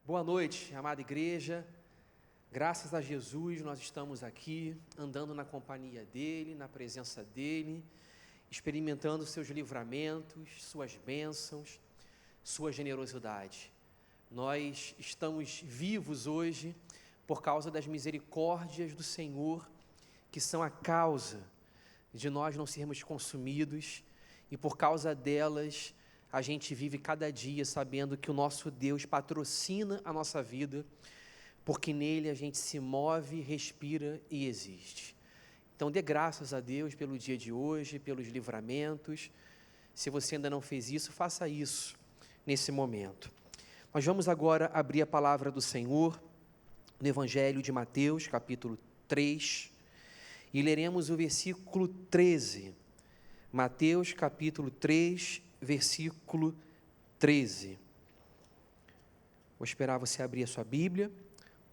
Boa noite, amada igreja. Graças a Jesus nós estamos aqui, andando na companhia dEle, na presença dEle, experimentando seus livramentos, suas bênçãos, sua generosidade. Nós estamos vivos hoje por causa das misericórdias do Senhor, que são a causa de nós não sermos consumidos, e por causa delas a gente vive cada dia sabendo que o nosso Deus patrocina a nossa vida, porque nele a gente se move, respira e existe. Então dê graças a Deus pelo dia de hoje, pelos livramentos. Se você ainda não fez isso, faça isso nesse momento. Nós vamos agora abrir a palavra do Senhor no Evangelho de Mateus, capítulo 3, e leremos o versículo 13. Mateus, capítulo 3, versículo 13. Vou esperar você abrir a sua Bíblia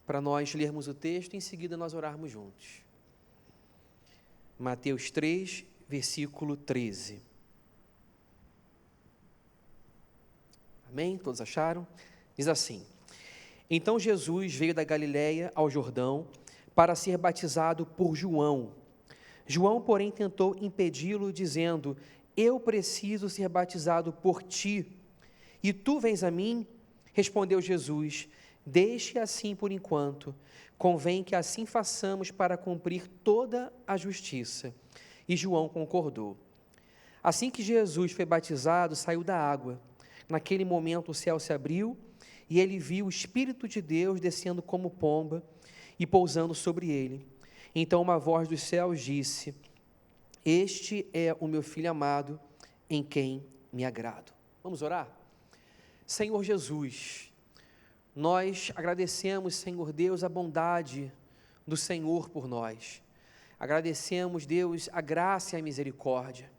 para nós lermos o texto e em seguida nós orarmos juntos. Mateus 3, versículo 13. Amém? Todos acharam? Diz assim: Então Jesus veio da Galiléia ao Jordão para ser batizado por João. João, porém, tentou impedi-lo, dizendo: Eu preciso ser batizado por ti, e tu vens a mim? Respondeu Jesus: Deixe assim por enquanto, convém que assim façamos para cumprir toda a justiça. E João concordou. Assim que Jesus foi batizado, saiu da água. Naquele momento o céu se abriu, e ele viu o Espírito de Deus descendo como pomba e pousando sobre ele. Então uma voz dos céus disse: Este é o meu Filho amado, em quem me agrado. Vamos orar? Senhor Jesus, nós agradecemos, Senhor Deus, a bondade do Senhor por nós. Agradecemos, Deus, a graça e a misericórdia.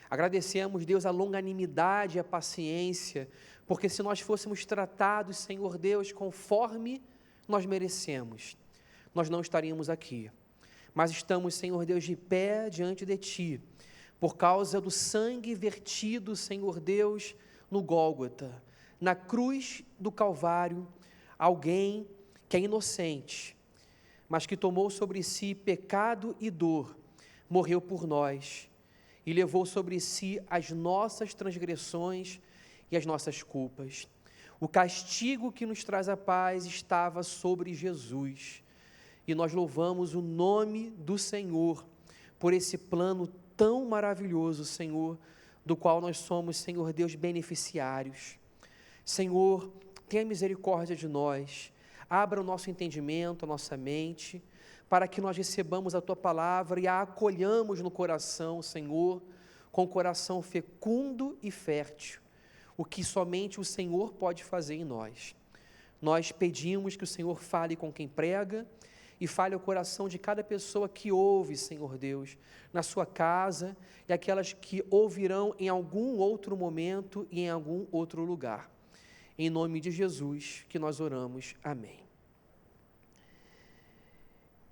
Agradecemos, Deus, a longanimidade e a paciência, porque se nós fôssemos tratados, Senhor Deus, conforme nós merecemos, nós não estaríamos aqui. Mas estamos, Senhor Deus, de pé diante de Ti, por causa do sangue vertido, Senhor Deus, no Gólgota, na cruz do Calvário, alguém que é inocente, mas que tomou sobre si pecado e dor, morreu por nós e levou sobre si as nossas transgressões e as nossas culpas. O castigo que nos traz a paz estava sobre Jesus. E nós louvamos o nome do Senhor por esse plano tão maravilhoso, Senhor, do qual nós somos, Senhor Deus, beneficiários. Senhor, tenha misericórdia de nós, abra o nosso entendimento, a nossa mente, para que nós recebamos a Tua palavra e a acolhamos no coração, Senhor, com o coração fecundo e fértil, o que somente o Senhor pode fazer em nós. Nós pedimos que o Senhor fale com quem prega, e fale ao coração de cada pessoa que ouve, Senhor Deus, na sua casa, e aquelas que ouvirão em algum outro momento e em algum outro lugar. Em nome de Jesus que nós oramos. Amém.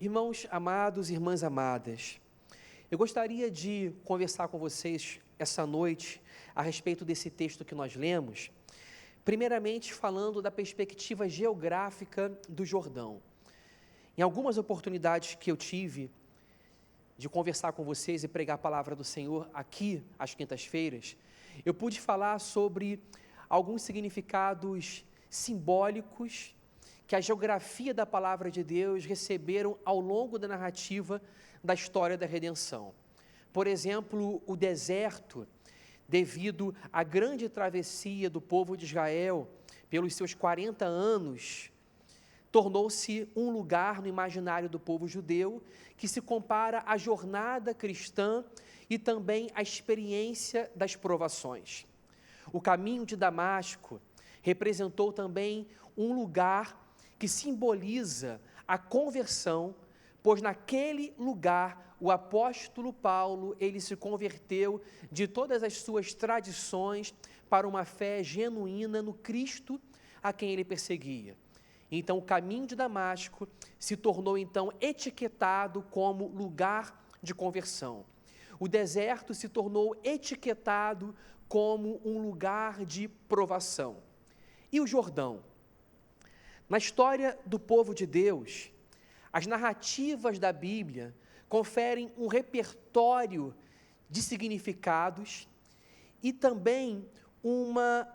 Irmãos amados, irmãs amadas, eu gostaria de conversar com vocês essa noite a respeito desse texto que nós lemos, primeiramente falando da perspectiva geográfica do Jordão. Em algumas oportunidades que eu tive de conversar com vocês e pregar a palavra do Senhor aqui, às quintas-feiras, eu pude falar sobre alguns significados simbólicos que a geografia da palavra de Deus receberam ao longo da narrativa da história da redenção. Por exemplo, o deserto, devido à grande travessia do povo de Israel pelos seus 40 anos, tornou-se um lugar no imaginário do povo judeu que se compara à jornada cristã e também à experiência das provações. O caminho de Damasco representou também um lugar que simboliza a conversão, pois naquele lugar o apóstolo Paulo, ele se converteu de todas as suas tradições para uma fé genuína no Cristo a quem ele perseguia. Então, o caminho de Damasco se tornou, então, etiquetado como lugar de conversão. O deserto se tornou etiquetado como um lugar de provação. E o Jordão? Na história do povo de Deus, as narrativas da Bíblia conferem um repertório de significados e também uma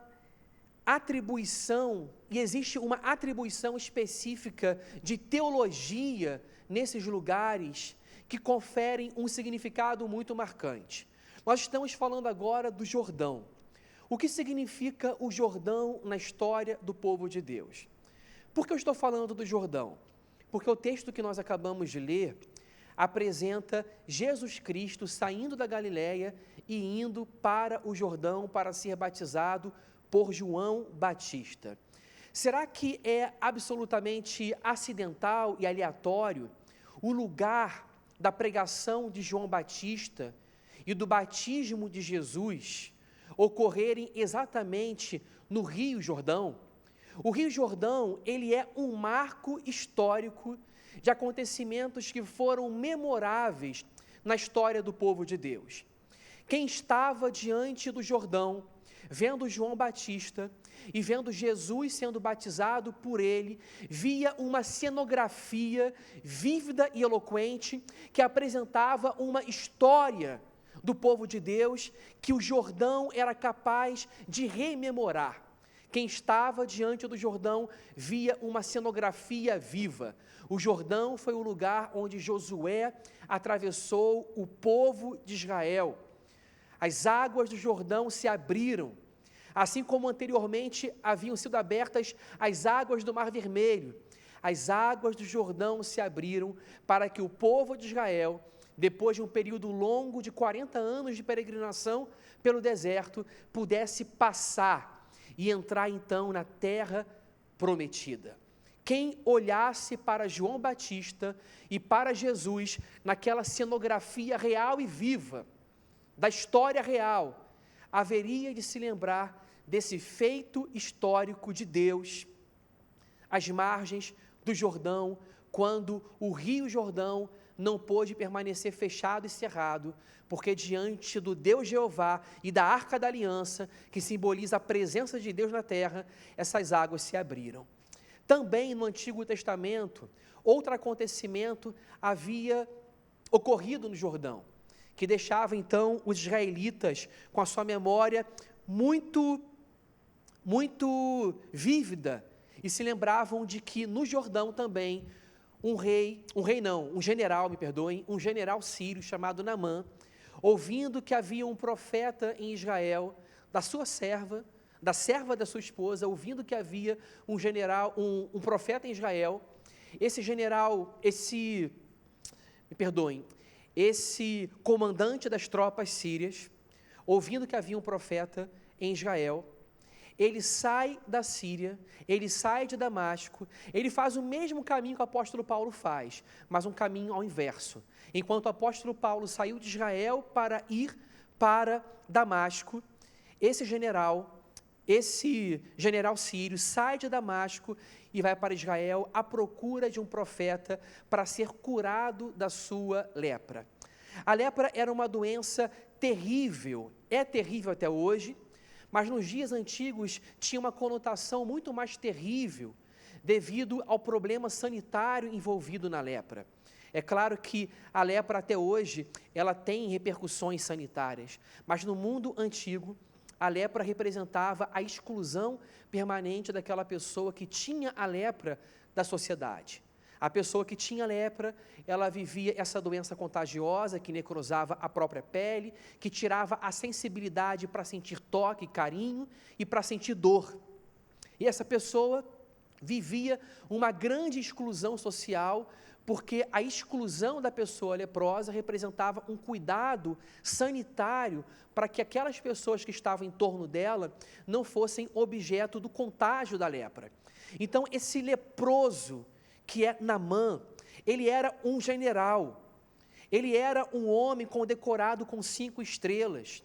atribuição, e existe uma atribuição específica de teologia nesses lugares que conferem um significado muito marcante. Nós estamos falando agora do Jordão. O que significa o Jordão na história do povo de Deus? Por que eu estou falando do Jordão? Porque o texto que nós acabamos de ler apresenta Jesus Cristo saindo da Galileia e indo para o Jordão para ser batizado por João Batista. Será que é absolutamente acidental e aleatório o lugar da pregação de João Batista e do batismo de Jesus ocorrerem exatamente no Rio Jordão? O Rio Jordão, ele é um marco histórico de acontecimentos que foram memoráveis na história do povo de Deus. Quem estava diante do Jordão, vendo João Batista e vendo Jesus sendo batizado por ele, via uma cenografia vívida e eloquente que apresentava uma história do povo de Deus que o Jordão era capaz de rememorar. Quem estava diante do Jordão via uma cenografia viva. O Jordão foi o lugar onde Josué atravessou o povo de Israel. As águas do Jordão se abriram, assim como anteriormente haviam sido abertas as águas do Mar Vermelho. As águas do Jordão se abriram para que o povo de Israel, depois de um período longo de 40 anos de peregrinação pelo deserto, pudesse passar e entrar então na terra prometida. Quem olhasse para João Batista e para Jesus naquela cenografia real e viva, da história real, haveria de se lembrar desse feito histórico de Deus, às margens do Jordão, quando o Rio Jordão não pôde permanecer fechado e cerrado, porque diante do Deus Jeová e da Arca da Aliança, que simboliza a presença de Deus na terra, essas águas se abriram. Também no Antigo Testamento, outro acontecimento havia ocorrido no Jordão, que deixava então os israelitas com a sua memória muito vívida e se lembravam de que no Jordão também um general sírio chamado Naamã, ouvindo que havia um profeta em Israel, da serva da sua esposa, ouvindo que havia um profeta em Israel, esse comandante das tropas sírias, ouvindo que havia um profeta em Israel, ele sai da Síria, ele sai de Damasco, ele faz o mesmo caminho que o apóstolo Paulo faz, mas um caminho ao inverso. Enquanto o apóstolo Paulo saiu de Israel para ir para Damasco, esse general sírio sai de Damasco e vai para Israel à procura de um profeta para ser curado da sua lepra. A lepra era uma doença terrível, é terrível até hoje, mas nos dias antigos tinha uma conotação muito mais terrível devido ao problema sanitário envolvido na lepra. É claro que a lepra até hoje, ela tem repercussões sanitárias, mas no mundo antigo, a lepra representava a exclusão permanente daquela pessoa que tinha a lepra da sociedade. A pessoa que tinha lepra, ela vivia essa doença contagiosa que necrosava a própria pele, que tirava a sensibilidade para sentir toque, carinho e para sentir dor. E essa pessoa vivia uma grande exclusão social, porque a exclusão da pessoa leprosa representava um cuidado sanitário para que aquelas pessoas que estavam em torno dela não fossem objeto do contágio da lepra. Então, esse leproso, que é Naamã, ele era um general, ele era um homem condecorado com 5 estrelas,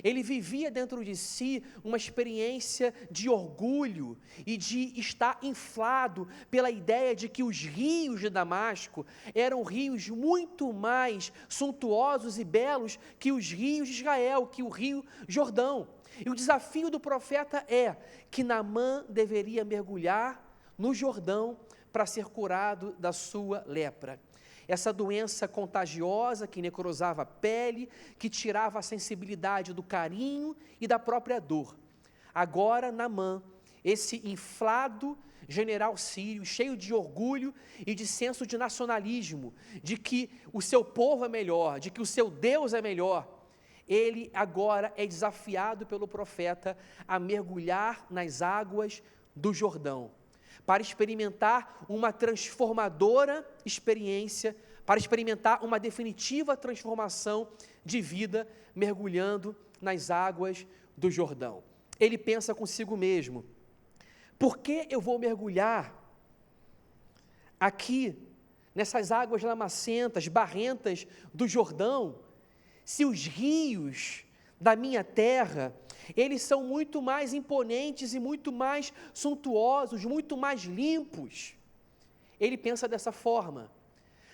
ele vivia dentro de si uma experiência de orgulho e de estar inflado pela ideia de que os rios de Damasco eram rios muito mais suntuosos e belos que os rios de Israel, que o rio Jordão. E o desafio do profeta é que Naamã deveria mergulhar no Jordão para ser curado da sua lepra. Essa doença contagiosa que necrosava a pele, que tirava a sensibilidade do carinho e da própria dor. Agora, Naamã, esse inflado general sírio, cheio de orgulho e de senso de nacionalismo, de que o seu povo é melhor, de que o seu Deus é melhor, ele agora é desafiado pelo profeta a mergulhar nas águas do Jordão, para experimentar uma transformadora experiência, para experimentar uma definitiva transformação de vida, mergulhando nas águas do Jordão. Ele pensa consigo mesmo: por que eu vou mergulhar aqui, nessas águas lamacentas, barrentas do Jordão, se os rios da minha terra, eles são muito mais imponentes e muito mais suntuosos, muito mais limpos? Ele pensa dessa forma.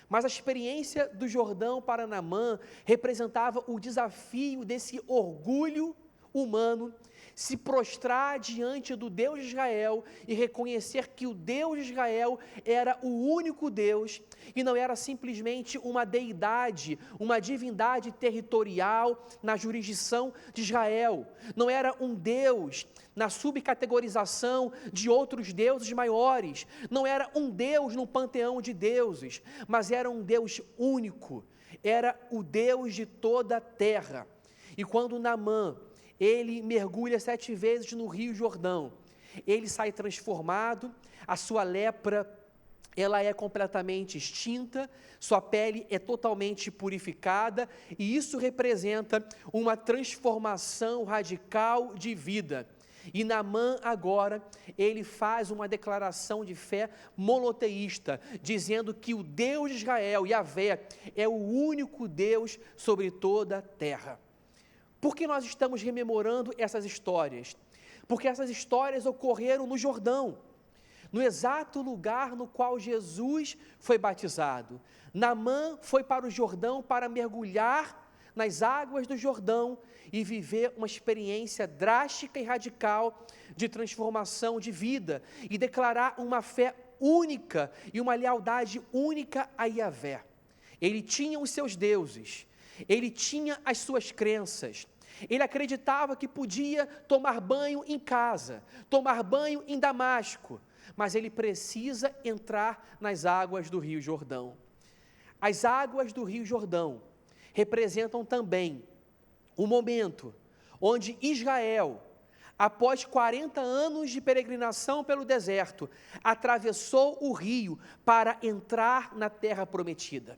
Mas a experiência do Jordão para Naamã representava o desafio desse orgulho humano, se prostrar diante do Deus de Israel e reconhecer que o Deus de Israel era o único Deus e não era simplesmente uma deidade, uma divindade territorial na jurisdição de Israel. Não era um Deus na subcategorização de outros deuses maiores. Não era um Deus no panteão de deuses, mas era um Deus único. Era o Deus de toda a terra. E quando Naamã, ele mergulha 7 vezes no Rio Jordão, ele sai transformado, a sua lepra, ela é completamente extinta, sua pele é totalmente purificada, e isso representa uma transformação radical de vida. E Naamã agora, ele faz uma declaração de fé monoteísta, dizendo que o Deus de Israel, Yahvé, é o único Deus sobre toda a terra. Por que nós estamos rememorando essas histórias? Porque essas histórias ocorreram no Jordão, no exato lugar no qual Jesus foi batizado. Naamã foi para o Jordão para mergulhar nas águas do Jordão e viver uma experiência drástica e radical de transformação de vida e declarar uma fé única e uma lealdade única a Yahvé. Ele tinha os seus deuses, ele tinha as suas crenças. Ele acreditava que podia tomar banho em casa, tomar banho em Damasco, mas ele precisa entrar nas águas do Rio Jordão. As águas do Rio Jordão representam também o momento onde Israel, após 40 anos de peregrinação pelo deserto, atravessou o rio para entrar na terra prometida.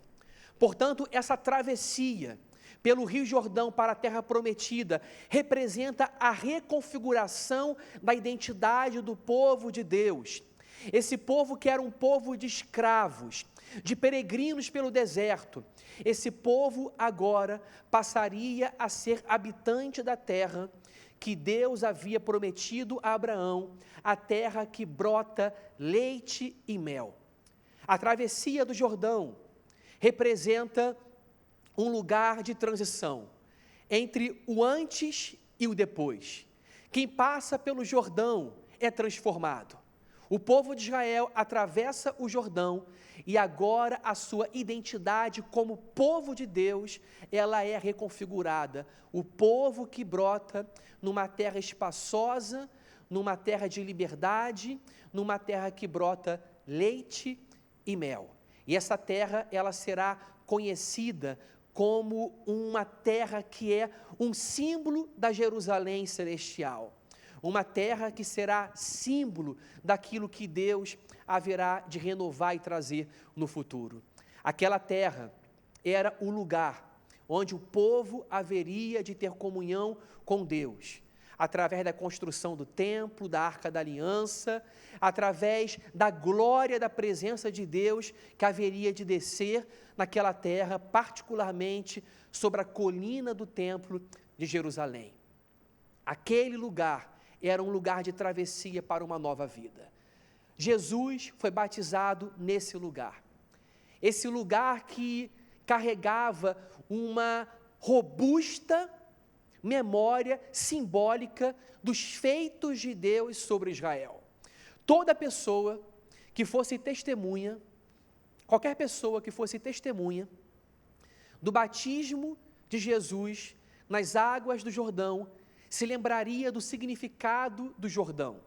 Portanto, essa travessia pelo Rio Jordão para a terra prometida representa a reconfiguração da identidade do povo de Deus. Esse povo que era um povo de escravos, de peregrinos pelo deserto, esse povo agora passaria a ser habitante da terra que Deus havia prometido a Abraão, a terra que brota leite e mel. A travessia do Jordão representa um lugar de transição entre o antes e o depois. Quem passa pelo Jordão é transformado. O povo de Israel atravessa o Jordão e agora a sua identidade como povo de Deus, ela é reconfigurada. O povo que brota numa terra espaçosa, numa terra de liberdade, numa terra que brota leite e mel. E essa terra, ela será conhecida como uma terra que é um símbolo da Jerusalém celestial. Uma terra que será símbolo daquilo que Deus haverá de renovar e trazer no futuro. Aquela terra era o lugar onde o povo haveria de ter comunhão com Deus, através da construção do templo, da Arca da Aliança, através da glória da presença de Deus que haveria de descer naquela terra, particularmente sobre a colina do templo de Jerusalém. Aquele lugar era um lugar de travessia para uma nova vida. Jesus foi batizado nesse lugar. Esse lugar que carregava uma robusta memória simbólica dos feitos de Deus sobre Israel. Toda pessoa que fosse testemunha, qualquer pessoa que fosse testemunha do batismo de Jesus nas águas do Jordão, se lembraria do significado do Jordão.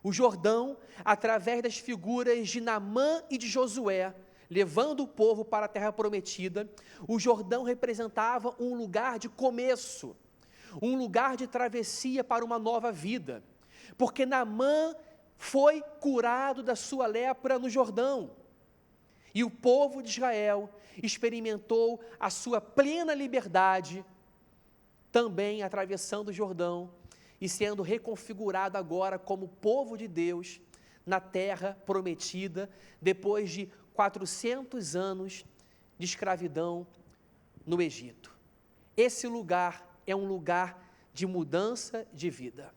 O Jordão, através das figuras de Naamã e de Josué, levando o povo para a terra prometida, o Jordão representava um lugar de começo, um lugar de travessia para uma nova vida, porque Naamã foi curado da sua lepra no Jordão, e o povo de Israel experimentou a sua plena liberdade, também atravessando o Jordão, e sendo reconfigurado agora como povo de Deus, na terra prometida, depois de 400 anos de escravidão no Egito. Esse lugar é um lugar de mudança de vida.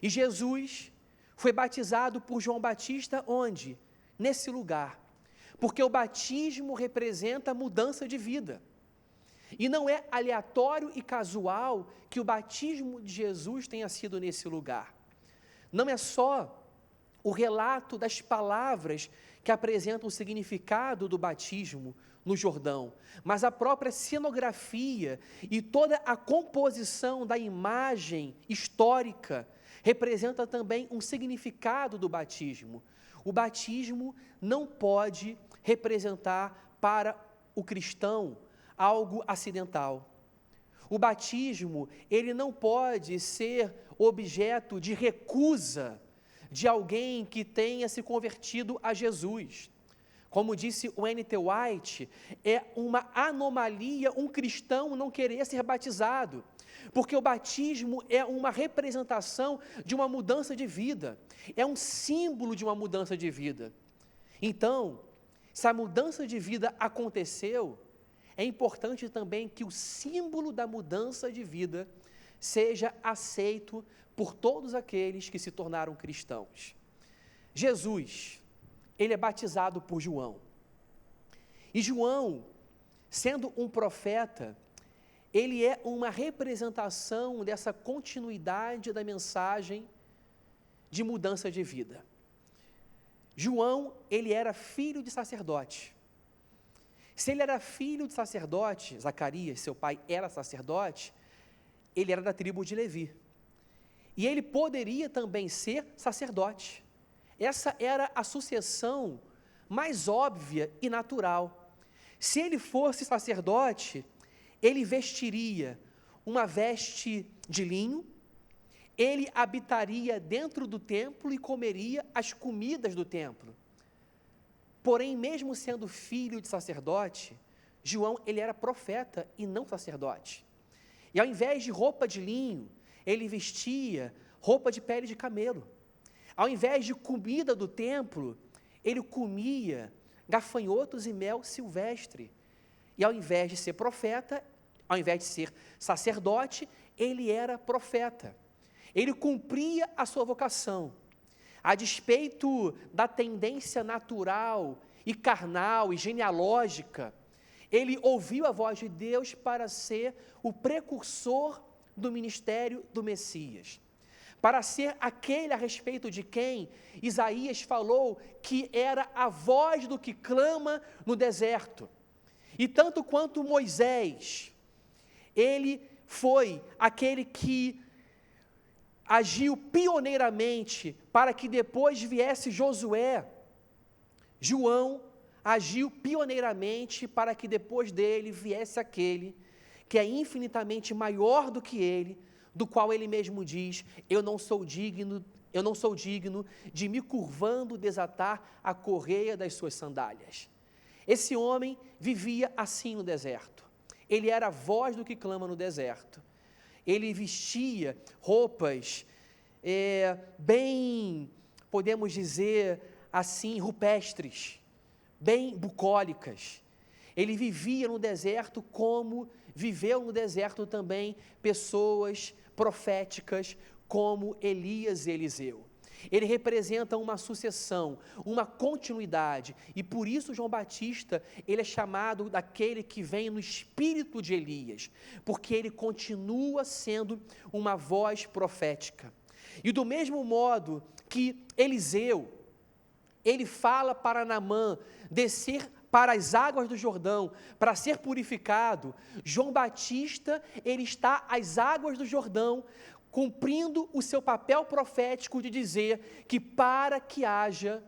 E Jesus foi batizado por João Batista onde? Nesse lugar. Porque o batismo representa mudança de vida. E não é aleatório e casual que o batismo de Jesus tenha sido nesse lugar. Não é só o relato das palavras que apresentam o significado do batismo no Jordão, mas a própria cenografia e toda a composição da imagem histórica representa também um significado do batismo. O batismo não pode representar para o cristão algo acidental. O batismo, ele não pode ser objeto de recusa de alguém que tenha se convertido a Jesus. Como disse o N.T. White, é uma anomalia um cristão não querer ser batizado, porque o batismo é uma representação de uma mudança de vida, é um símbolo de uma mudança de vida. Então, se a mudança de vida aconteceu, é importante também que o símbolo da mudança de vida seja aceito por todos aqueles que se tornaram cristãos. Jesus, ele é batizado por João. E João, sendo um profeta, ele é uma representação dessa continuidade da mensagem de mudança de vida. João, ele era filho de sacerdote. Se ele era filho de sacerdote, Zacarias, seu pai, era sacerdote, ele era da tribo de Levi. E ele poderia também ser sacerdote. Essa era a sucessão mais óbvia e natural. Se ele fosse sacerdote, ele vestiria uma veste de linho, ele habitaria dentro do templo e comeria as comidas do templo. Porém, mesmo sendo filho de sacerdote, João, ele era profeta e não sacerdote. E ao invés de roupa de linho, ele vestia roupa de pele de camelo. Ao invés de comida do templo, ele comia gafanhotos e mel silvestre. E ao invés de ser profeta, ao invés de ser sacerdote, ele era profeta. Ele cumpria a sua vocação. A despeito da tendência natural e carnal e genealógica, ele ouviu a voz de Deus para ser o precursor do ministério do Messias, para ser aquele a respeito de quem Isaías falou que era a voz do que clama no deserto. E tanto quanto Moisés, ele foi aquele que agiu pioneiramente para que depois viesse Josué, João agiu pioneiramente para que depois dele viesse aquele que é infinitamente maior do que ele, do qual ele mesmo diz: eu não sou digno de me curvando desatar a correia das suas sandálias. Esse homem vivia assim no deserto. Ele era a voz do que clama no deserto. Ele vestia roupas bem, podemos dizer assim, rupestres, bem bucólicas. Ele vivia no deserto como viveu no deserto também pessoas proféticas como Elias e Eliseu. Ele representa uma sucessão, uma continuidade, e por isso João Batista, ele é chamado daquele que vem no espírito de Elias, porque ele continua sendo uma voz profética. E do mesmo modo que Eliseu, ele fala para Naamã descer para as águas do Jordão, para ser purificado, João Batista, ele está às águas do Jordão, cumprindo o seu papel profético de dizer que para que haja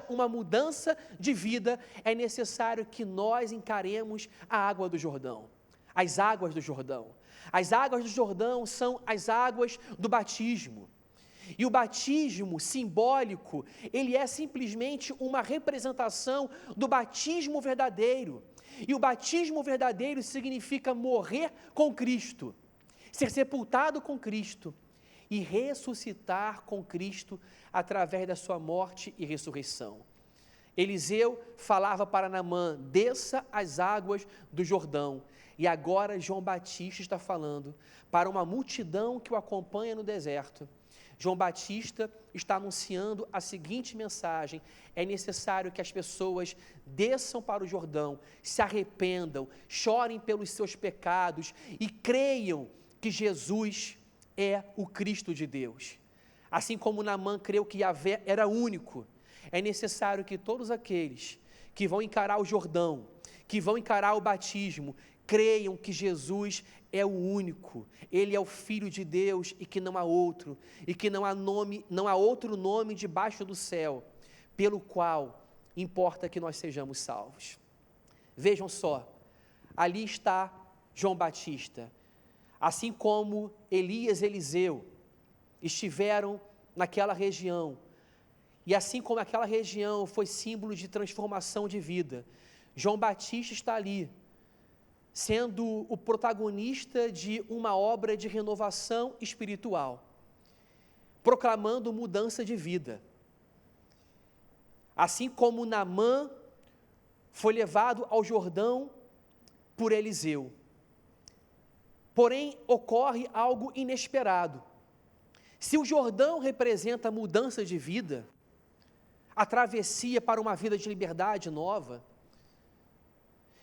uma mudança de vida, é necessário que nós encaremos a água do Jordão, as águas do Jordão. As águas do Jordão são as águas do batismo. E o batismo simbólico, ele é simplesmente uma representação do batismo verdadeiro. E o batismo verdadeiro significa morrer com Cristo, ser sepultado com Cristo e ressuscitar com Cristo através da sua morte e ressurreição. Eliseu falava para Naamã, desça as águas do Jordão. E agora João Batista está falando para uma multidão que o acompanha no deserto. João Batista está anunciando a seguinte mensagem: é necessário que as pessoas desçam para o Jordão, se arrependam, chorem pelos seus pecados e creiam que Jesus é o Cristo de Deus. Assim como Naamã creu que Yahvé era único, é necessário que todos aqueles que vão encarar o Jordão, que vão encarar o batismo, creiam que Jesus é o único, Ele é o Filho de Deus e que não há outro, e que não há outro nome debaixo do céu, pelo qual importa que nós sejamos salvos. Vejam só, ali está João Batista, assim como Elias e Eliseu estiveram naquela região, e assim como aquela região foi símbolo de transformação de vida, João Batista está ali, sendo o protagonista de uma obra de renovação espiritual, proclamando mudança de vida. Assim como Naamã foi levado ao Jordão por Eliseu. Porém, ocorre algo inesperado. Se o Jordão representa mudança de vida, a travessia para uma vida de liberdade nova,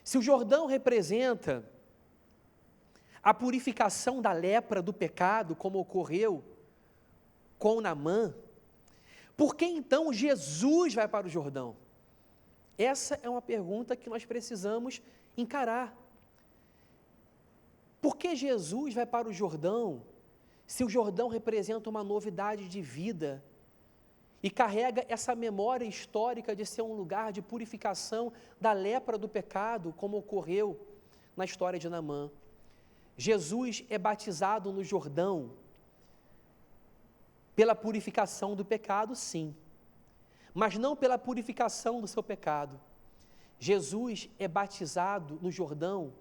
se o Jordão representa a purificação da lepra do pecado, como ocorreu com Naamã, por que então Jesus vai para o Jordão? Essa é uma pergunta que nós precisamos encarar. Por que Jesus vai para o Jordão, se o Jordão representa uma novidade de vida e carrega essa memória histórica de ser um lugar de purificação da lepra do pecado, como ocorreu na história de Naamã? Jesus é batizado no Jordão pela purificação do pecado, sim, mas não pela purificação do seu pecado. Jesus é batizado no Jordão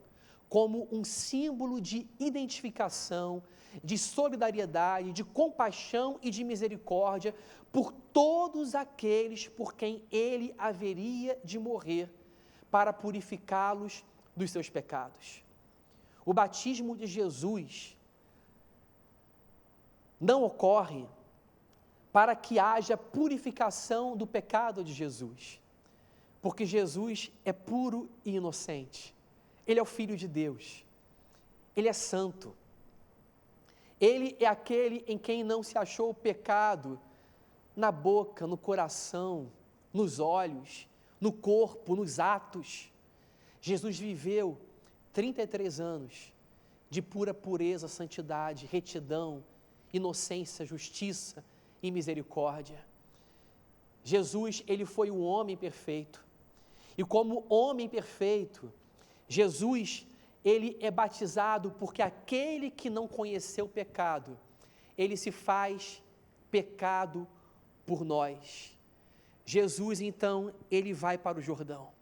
como um símbolo de identificação, de solidariedade, de compaixão e de misericórdia por todos aqueles por quem ele haveria de morrer para purificá-los dos seus pecados. O batismo de Jesus não ocorre para que haja purificação do pecado de Jesus, porque Jesus é puro e inocente. Ele é o Filho de Deus, Ele é santo, Ele é aquele em quem não se achou o pecado na boca, no coração, nos olhos, no corpo, nos atos. Jesus viveu 33 anos de pura pureza, santidade, retidão, inocência, justiça e misericórdia. Jesus, ele foi o homem perfeito, e como homem perfeito, Jesus, ele é batizado porque aquele que não conheceu o pecado, ele se faz pecado por nós. Jesus, então, ele vai para o Jordão.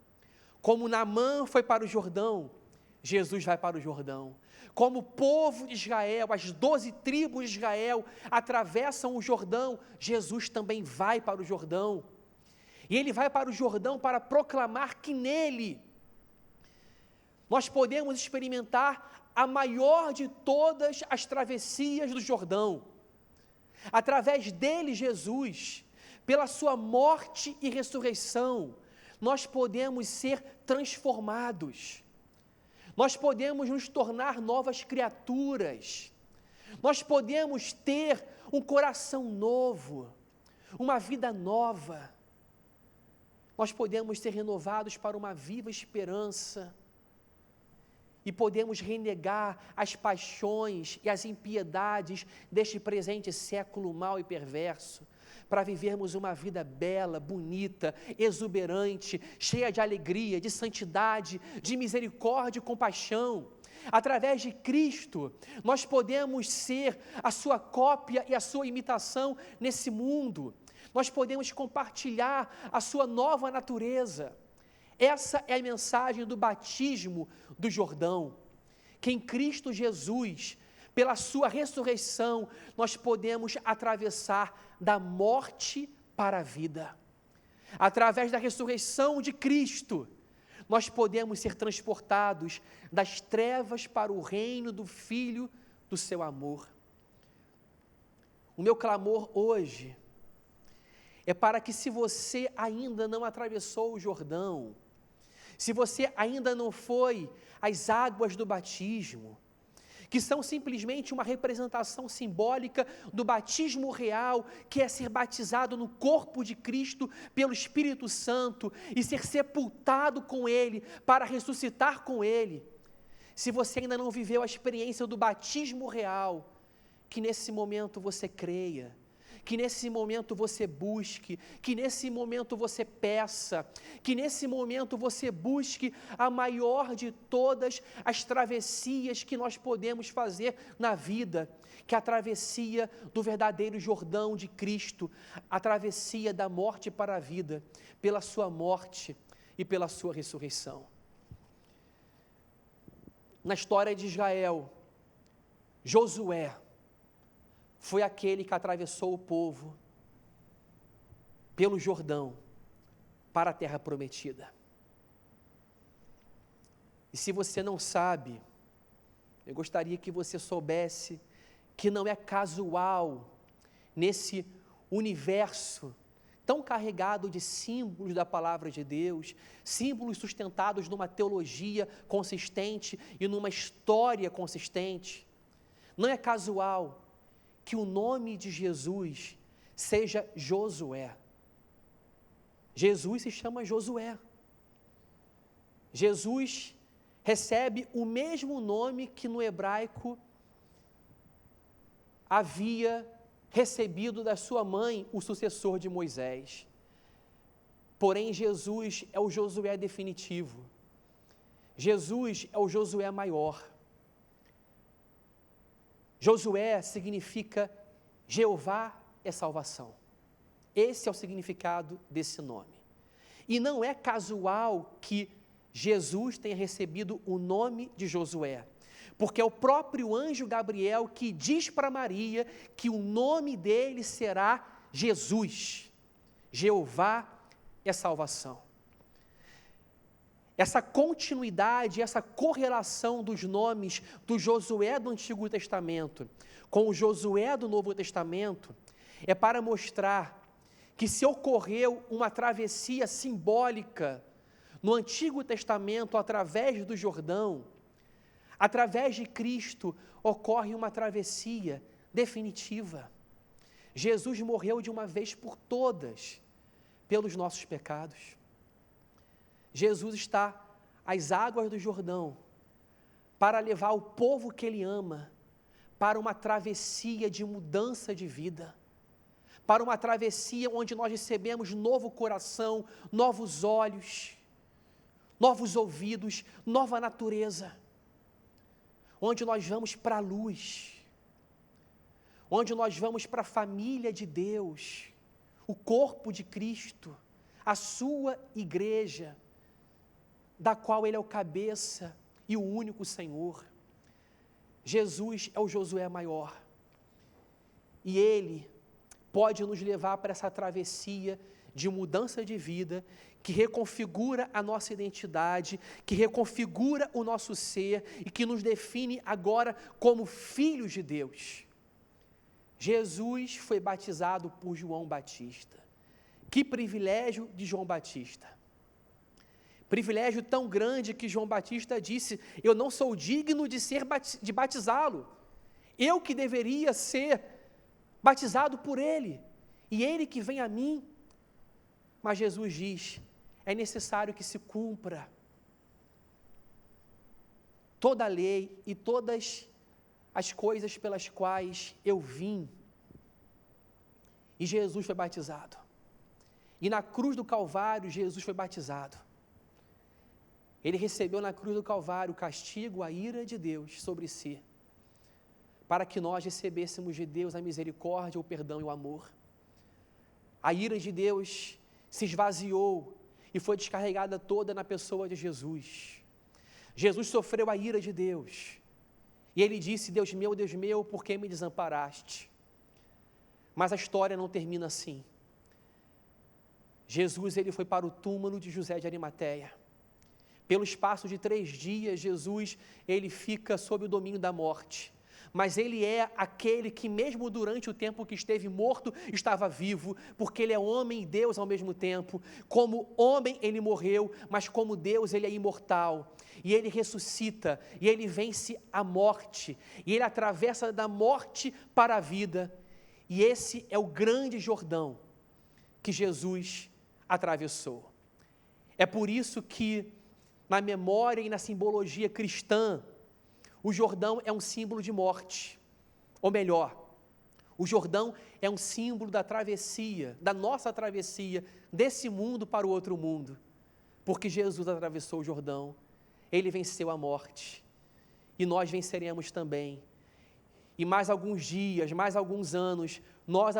Como Naamã foi para o Jordão, Jesus vai para o Jordão. Como o povo de Israel, as 12 tribos de Israel atravessam o Jordão, Jesus também vai para o Jordão. E ele vai para o Jordão para proclamar que nele nós podemos experimentar a maior de todas as travessias do Jordão. Através dele, Jesus, pela sua morte e ressurreição, nós podemos ser transformados. Nós podemos nos tornar novas criaturas. Nós podemos ter um coração novo, uma vida nova. Nós podemos ser renovados para uma viva esperança e podemos renegar as paixões e as impiedades deste presente século mau e perverso, para vivermos uma vida bela, bonita, exuberante, cheia de alegria, de santidade, de misericórdia e compaixão. Através de Cristo, nós podemos ser a sua cópia e a sua imitação nesse mundo. Nós podemos compartilhar a sua nova natureza. Essa é a mensagem do batismo do Jordão, que em Cristo Jesus, pela sua ressurreição, nós podemos atravessar da morte para a vida. Através da ressurreição de Cristo, nós podemos ser transportados das trevas para o reino do Filho do seu amor. O meu clamor hoje é para que, se você ainda não atravessou o Jordão, se você ainda não foi às águas do batismo, que são simplesmente uma representação simbólica do batismo real, que é ser batizado no corpo de Cristo pelo Espírito Santo e ser sepultado com Ele para ressuscitar com Ele. Se você ainda não viveu a experiência do batismo real, que nesse momento você creia, que nesse momento você busque, que nesse momento você peça, que nesse momento você busque a maior de todas as travessias que nós podemos fazer na vida, que é a travessia do verdadeiro Jordão de Cristo, a travessia da morte para a vida, pela sua morte e pela sua ressurreição. Na história de Israel, Josué foi aquele que atravessou o povo pelo Jordão para a terra prometida. E se você não sabe, eu gostaria que você soubesse que não é casual nesse universo tão carregado de símbolos da palavra de Deus, símbolos sustentados numa teologia consistente e numa história consistente. Não é casual que o nome de Jesus seja Josué. Jesus se chama Josué. Jesus recebe o mesmo nome que no hebraico havia recebido da sua mãe, o sucessor de Moisés. Porém, Jesus é o Josué definitivo. Jesus é o Josué maior. Josué significa Jeová é salvação. Esse é o significado desse nome. E não é casual que Jesus tenha recebido o nome de Josué, porque é o próprio anjo Gabriel que diz para Maria que o nome dele será Jesus. Jeová é salvação. Essa continuidade, essa correlação dos nomes do Josué do Antigo Testamento com o Josué do Novo Testamento é para mostrar que se ocorreu uma travessia simbólica no Antigo Testamento através do Jordão, através de Cristo ocorre uma travessia definitiva. Jesus morreu de uma vez por todas pelos nossos pecados. Jesus está às águas do Jordão para levar o povo que Ele ama para uma travessia de mudança de vida, para uma travessia onde nós recebemos novo coração, novos olhos, novos ouvidos, nova natureza, onde nós vamos para a luz, onde nós vamos para a família de Deus, o corpo de Cristo, a sua igreja, da qual Ele é o cabeça e o único Senhor. Jesus é o Josué maior, e Ele pode nos levar para essa travessia de mudança de vida, que reconfigura a nossa identidade, que reconfigura o nosso ser e que nos define agora como filhos de Deus. Jesus foi batizado por João Batista. Que privilégio de João Batista! Privilégio tão grande que João Batista disse: eu não sou digno de batizá-lo, eu que deveria ser batizado por ele. e ele que vem a mim. Mas Jesus diz, é necessário que se cumpra toda a lei e todas as coisas pelas quais eu vim. E Jesus foi batizado. E na cruz do Calvário, Jesus foi batizado. Ele recebeu na cruz do Calvário o castigo, a ira de Deus sobre si, para que nós recebêssemos de Deus a misericórdia, o perdão e o amor. A ira de Deus se esvaziou e foi descarregada toda na pessoa de Jesus. Jesus sofreu a ira de Deus. E ele disse, Deus meu, por que me desamparaste? Mas a história não termina assim. Jesus, ele foi para o túmulo de José de Arimateia. Pelo espaço de 3 dias, Jesus, ele fica sob o domínio da morte. Mas ele é aquele que mesmo durante o tempo que esteve morto, estava vivo, porque ele é homem e Deus ao mesmo tempo. Como homem ele morreu, mas como Deus ele é imortal. E ele ressuscita, e ele vence a morte, e ele atravessa da morte para a vida. E esse é o grande Jordão que Jesus atravessou. É por isso que na memória e na simbologia cristã, o Jordão é um símbolo de morte, ou melhor, o Jordão é um símbolo da travessia, da nossa travessia, desse mundo para o outro mundo, porque Jesus atravessou o Jordão, ele venceu a morte, e nós venceremos também, e mais alguns dias, mais alguns anos, nós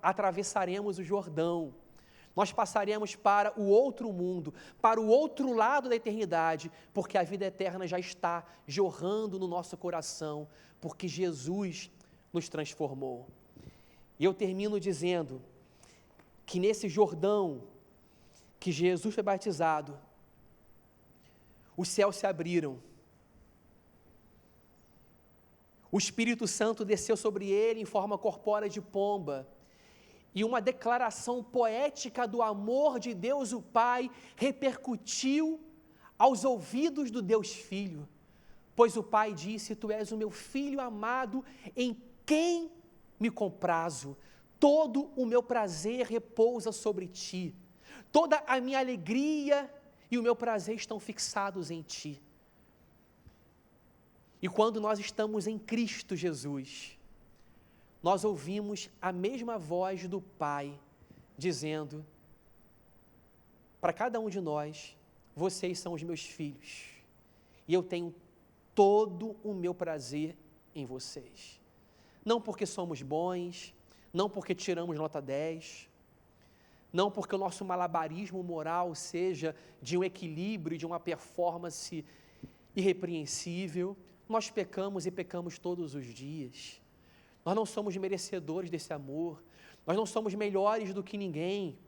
atravessaremos o Jordão, nós passaremos para o outro mundo, para o outro lado da eternidade, porque a vida eterna já está jorrando no nosso coração, porque Jesus nos transformou. E eu termino dizendo que nesse Jordão que Jesus foi batizado, os céus se abriram, o Espírito Santo desceu sobre ele em forma corpórea de pomba, e uma declaração poética do amor de Deus o Pai repercutiu aos ouvidos do Deus Filho, pois o Pai disse, tu és o meu Filho amado, em quem me comprazo, todo o meu prazer repousa sobre ti, toda a minha alegria e o meu prazer estão fixados em ti. E quando nós estamos em Cristo Jesus, nós ouvimos a mesma voz do Pai, dizendo, para cada um de nós, vocês são os meus filhos, e eu tenho todo o meu prazer em vocês. Não porque somos bons, não porque tiramos nota 10, não porque o nosso malabarismo moral seja de um equilíbrio, de uma performance irrepreensível. Nós pecamos e pecamos todos os dias. Nós não somos merecedores desse amor, nós não somos melhores do que ninguém,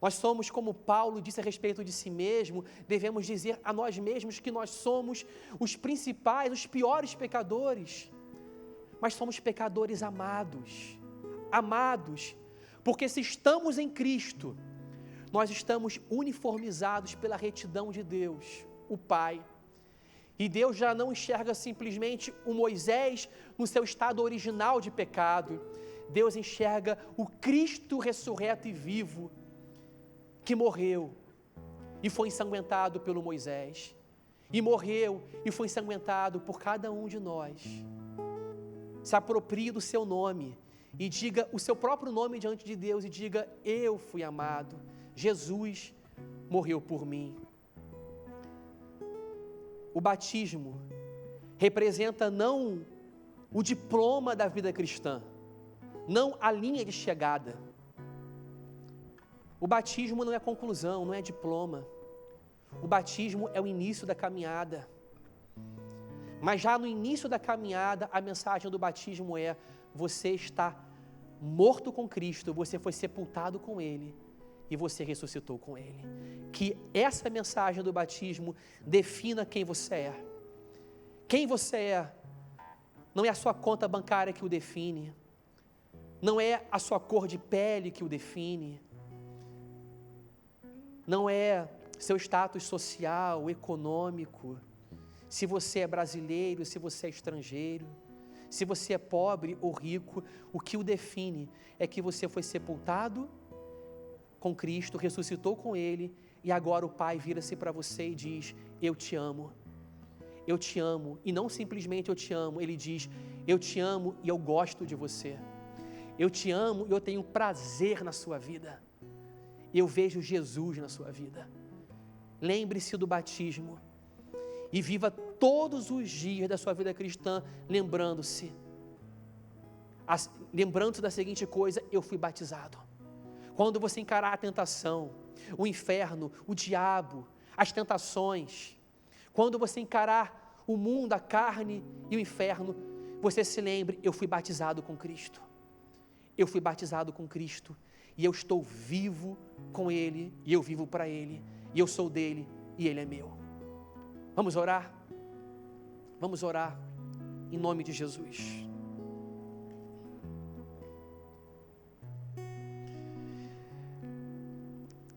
nós somos, como Paulo disse a respeito de si mesmo, devemos dizer a nós mesmos que nós somos os principais, os piores pecadores, mas somos pecadores amados, porque se estamos em Cristo, nós estamos uniformizados pela retidão de Deus, o Pai. E Deus já não enxerga simplesmente o Moisés no seu estado original de pecado. Deus enxerga o Cristo ressurreto e vivo, que morreu e foi ensanguentado pelo Moisés, e morreu e foi ensanguentado por cada um de nós. Se aproprie do seu nome e diga o seu próprio nome diante de Deus e diga, eu fui amado, Jesus morreu por mim. O batismo representa não o diploma da vida cristã, não a linha de chegada. O batismo não é conclusão, não é diploma. O batismo é o início da caminhada. Mas já no início da caminhada, a mensagem do batismo é, você está morto com Cristo, você foi sepultado com Ele, e você ressuscitou com Ele. Que essa mensagem do batismo defina quem você é. Quem você é não é a sua conta bancária que o define, não é a sua cor de pele que o define, não é seu status social, econômico, se você é brasileiro, se você é estrangeiro, Se você é pobre ou rico, o que o define é que você foi sepultado com Cristo, ressuscitou com Ele, e agora o Pai vira-se para você e diz: eu te amo. Eu te amo, e não simplesmente eu te amo, Ele diz: eu te amo e eu gosto de você. Eu te amo e eu tenho prazer na sua vida. Eu vejo Jesus na sua vida. Lembre-se do batismo e viva todos os dias da sua vida cristã lembrando-se da seguinte coisa: eu fui batizado. Quando você encarar a tentação, o inferno, o diabo, as tentações, quando você encarar o mundo, a carne e o inferno, você se lembre: eu fui batizado com Cristo. Eu fui batizado com Cristo e eu estou vivo com Ele, e eu vivo para Ele, e eu sou dele e Ele é meu. Vamos orar? Vamos orar em nome de Jesus.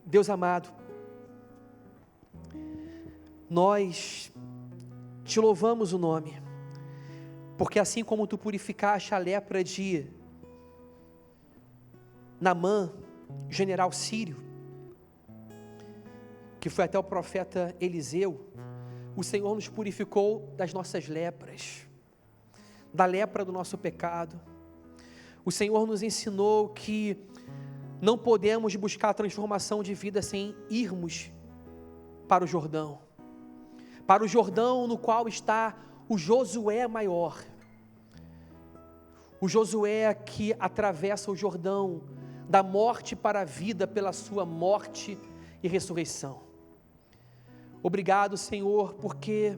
Deus amado, nós te louvamos o nome, porque assim como tu purificaste a lepra de Naamã, general sírio, que foi até o profeta Eliseu, o Senhor nos purificou das nossas lepras, da lepra do nosso pecado. O Senhor nos ensinou que não podemos buscar a transformação de vida sem irmos para o Jordão no qual está o Josué maior, o Josué que atravessa o Jordão da morte para a vida pela sua morte e ressurreição. Obrigado, Senhor, porque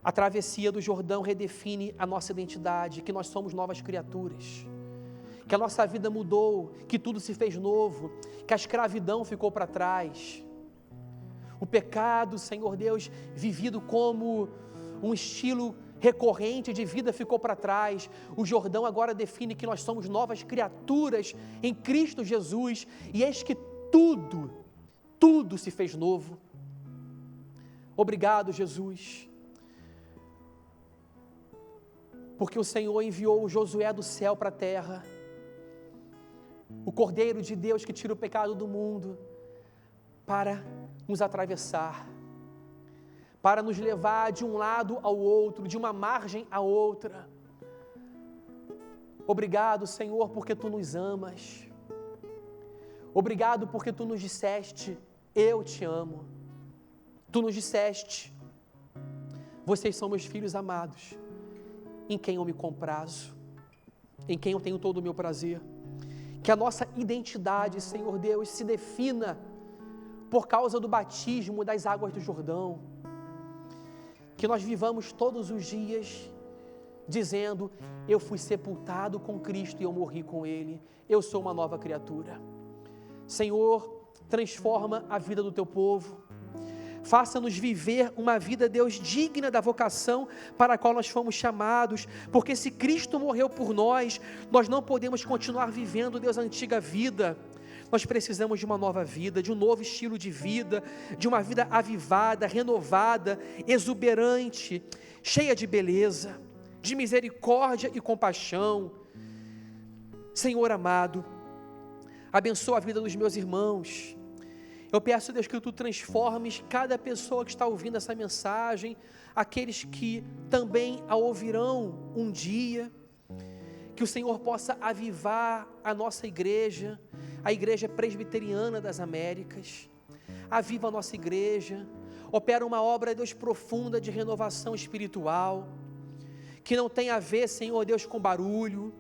a travessia do Jordão redefine a nossa identidade, que nós somos novas criaturas, que a nossa vida mudou, que tudo se fez novo, que a escravidão ficou para trás. O pecado, Senhor Deus, vivido como um estilo recorrente de vida ficou para trás. O Jordão agora define que nós somos novas criaturas em Cristo Jesus, e eis que tudo se fez novo. Obrigado, Jesus, porque o Senhor enviou o Josué do céu para a terra, o Cordeiro de Deus que tira o pecado do mundo, para nos atravessar, para nos levar de um lado ao outro, de uma margem à outra. Obrigado, Senhor, porque Tu nos amas. Obrigado porque Tu nos disseste: eu te amo. Tu nos disseste: vocês são meus filhos amados, em quem eu me comprazo, em quem eu tenho todo o meu prazer. Que a nossa identidade, Senhor Deus, se defina por causa do batismo das águas do Jordão. Que nós vivamos todos os dias dizendo: eu fui sepultado com Cristo e eu morri com Ele, eu sou uma nova criatura. Senhor, transforma a vida do Teu povo, faça-nos viver uma vida, Deus, digna da vocação para a qual nós fomos chamados, porque se Cristo morreu por nós, nós não podemos continuar vivendo, Deus, a antiga vida. Nós precisamos de uma nova vida, de um novo estilo de vida, de uma vida avivada, renovada, exuberante, cheia de beleza, de misericórdia e compaixão. Senhor amado, abençoa a vida dos meus irmãos. Eu peço, Deus, que Tu transformes cada pessoa que está ouvindo essa mensagem, aqueles que também a ouvirão um dia, que o Senhor possa avivar a nossa igreja, a Igreja Presbiteriana das Américas. Aviva a nossa igreja, opera uma obra, Deus, profunda de renovação espiritual, que não tem a ver, Senhor Deus, com barulho,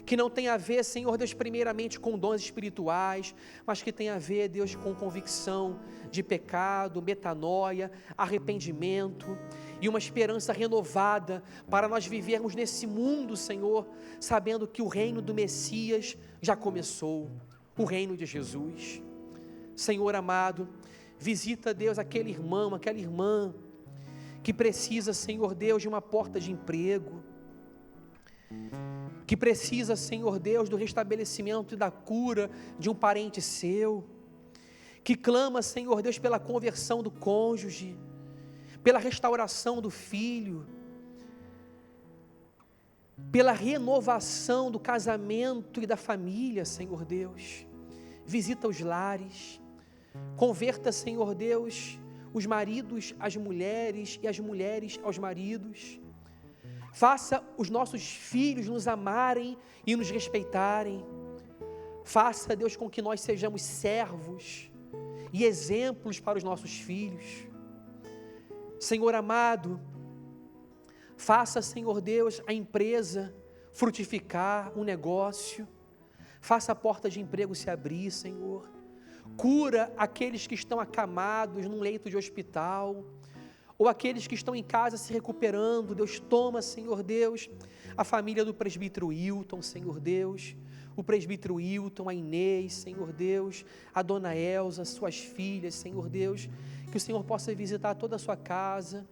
que não tem a ver, Senhor Deus, primeiramente com dons espirituais, mas que tem a ver, Deus, com convicção de pecado, metanoia, arrependimento e uma esperança renovada para nós vivermos nesse mundo, Senhor, sabendo que o reino do Messias já começou, o reino de Jesus. Senhor amado, visita, Deus, aquele irmão, aquela irmã que precisa, Senhor Deus, de uma porta de emprego, que precisa, Senhor Deus, do restabelecimento e da cura de um parente seu, que clama, Senhor Deus, pela conversão do cônjuge, pela restauração do filho. pela renovação do casamento e da família, Senhor Deus. Visita os lares, converta, Senhor Deus, os maridos às mulheres e as mulheres aos maridos. Faça os nossos filhos nos amarem e nos respeitarem. Faça, Deus, com que nós sejamos servos e exemplos para os nossos filhos. Senhor amado, faça, Senhor Deus, a empresa frutificar, um negócio. Faça a porta de emprego se abrir, Senhor. Cura aqueles que estão acamados num leito de hospital, ou aqueles que estão em casa se recuperando. Deus, toma, Senhor Deus, a família do presbítero Hilton, Senhor Deus, o presbítero Hilton, a Inês, Senhor Deus, a dona Elza, suas filhas, Senhor Deus, que o Senhor possa visitar toda a sua casa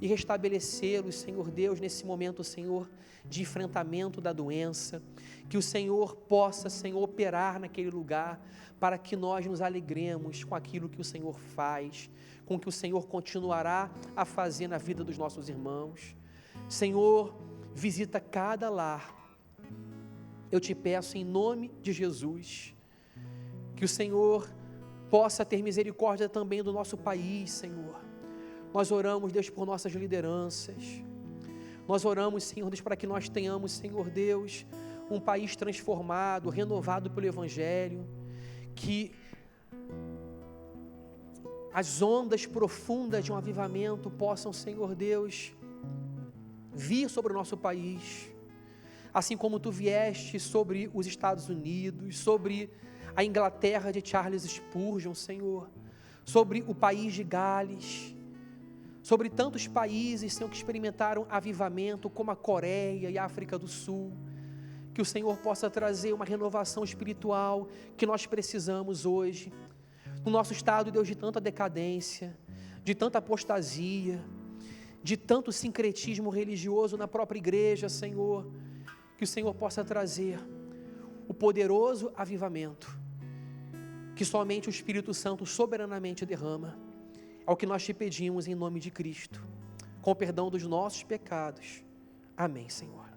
e restabelecê-los, Senhor Deus, nesse momento, Senhor, de enfrentamento da doença, que o Senhor possa, Senhor, operar naquele lugar, para que nós nos alegremos com aquilo que o Senhor faz, com o que o Senhor continuará a fazer na vida dos nossos irmãos. Senhor, visita cada lar. Eu te peço em nome de Jesus, que o Senhor possa ter misericórdia também do nosso país, Senhor. Nós oramos, Deus, por nossas lideranças. Nós oramos, Senhor Deus, para que nós tenhamos, Senhor Deus, um país transformado, renovado pelo Evangelho, que as ondas profundas de um avivamento possam, Senhor Deus, vir sobre o nosso país, assim como tu vieste sobre os Estados Unidos, sobre a Inglaterra de Charles Spurgeon, Senhor, sobre o país de Gales, sobre tantos países, Senhor, que experimentaram avivamento, como a Coreia e a África do Sul. Que o Senhor possa trazer uma renovação espiritual que nós precisamos hoje. No nosso estado, Deus, de tanta decadência, de tanta apostasia, de tanto sincretismo religioso na própria igreja, Senhor, que o Senhor possa trazer o poderoso avivamento que somente o Espírito Santo soberanamente derrama. É o que nós te pedimos em nome de Cristo, com o perdão dos nossos pecados. Amém, Senhor.